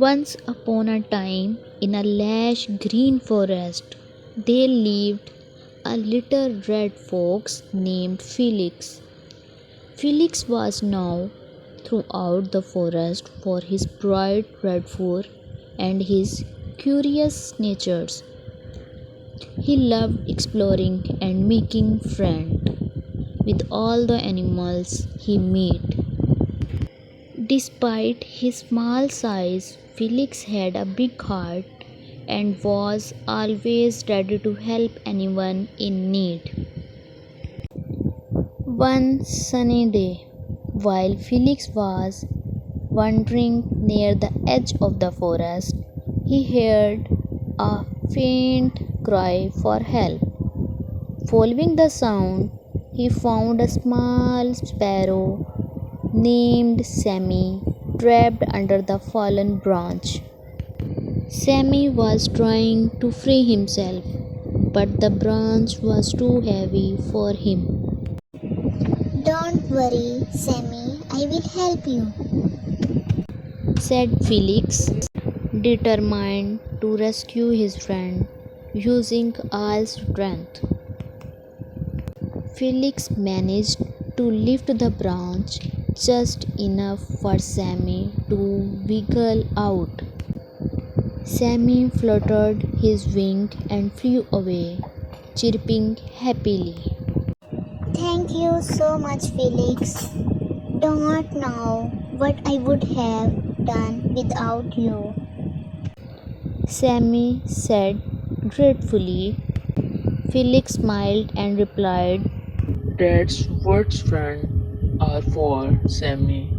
Once upon a time, in a lush green forest, there lived a little red fox named Felix. Felix was known throughout the forest for his bright red fur and his curious natures. He loved exploring and making friends with all the animals he met. Despite his small size, Felix had a big heart and was always ready to help anyone in need. One sunny day, while Felix was wandering near the edge of the forest, he heard a faint cry for help. Following the sound, he found a small sparrow named Sammy trapped under the fallen branch. Sammy was trying to free himself, but the branch was too heavy for him. Don't worry, Sammy, I will help you. Said Felix, determined to rescue his friend using all strength. Felix managed to lift the branch just enough for Sammy to wiggle out. Sammy fluttered his wing and flew away, chirping happily. Thank you so much, Felix. Don't know what I would have done without you. Sammy said gratefully. Felix smiled and replied, That's what friends are for, Sammy.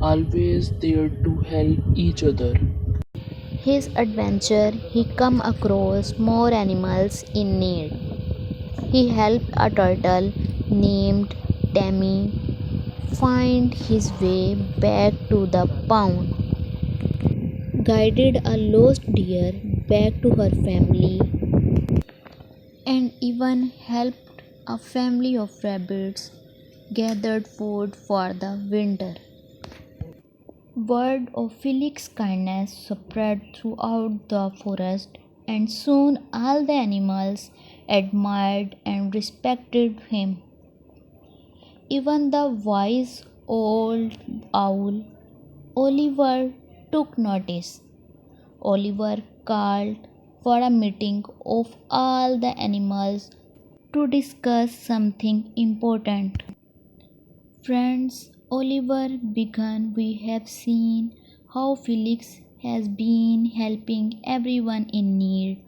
Always there to help each other. his adventure he come across more animals in need. He helped a turtle named Tammy find his way back to the pond, guided a lost deer back to her family, and even helped a family of rabbits gathered food for the winter. Word of Felix's kindness spread throughout the forest, and soon all the animals admired and respected him. Even the wise old owl Oliver took notice. Oliver called for a meeting of all the animals to discuss something important. Friends, Oliver began. We have seen how Felix has been helping everyone in need.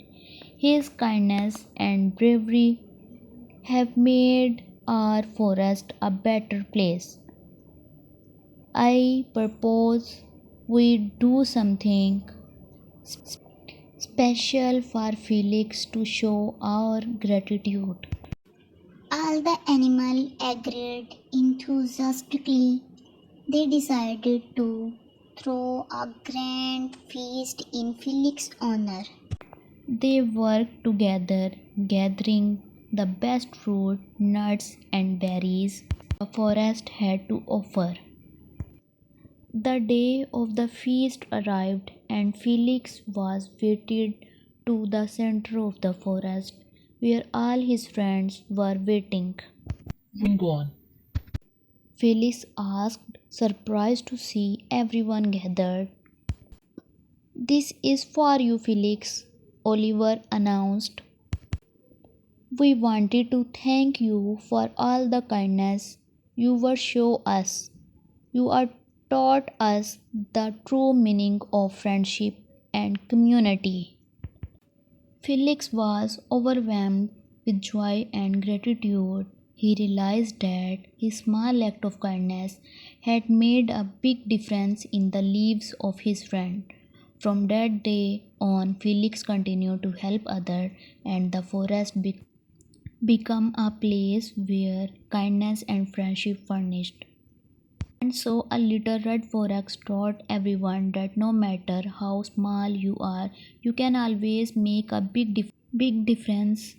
His kindness and bravery have made our forest a better place. I propose we do something special for Felix to show our gratitude. All the animals agreed enthusiastically. They decided to throw a grand feast in Felix's honor. They worked together, gathering the best fruit, nuts, and berries the forest had to offer. The day of the feast arrived, and Felix was invited to the center of the forest where all his friends were waiting. Going on. Felix asked, surprised to see everyone gathered. This is for you, Felix, Oliver announced. We wanted to thank you for all the kindness you were show us. You are taught us the true meaning of friendship and community. Felix was overwhelmed with joy and gratitude. He realized that his small act of kindness had made a big difference in the lives of his friend. From that day on, Felix continued to help others, and the forest become a place where kindness and friendship furnished. And so a little red fox taught everyone that no matter how small you are, you can always make a big difference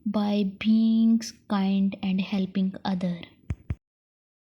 by being kind and helping others.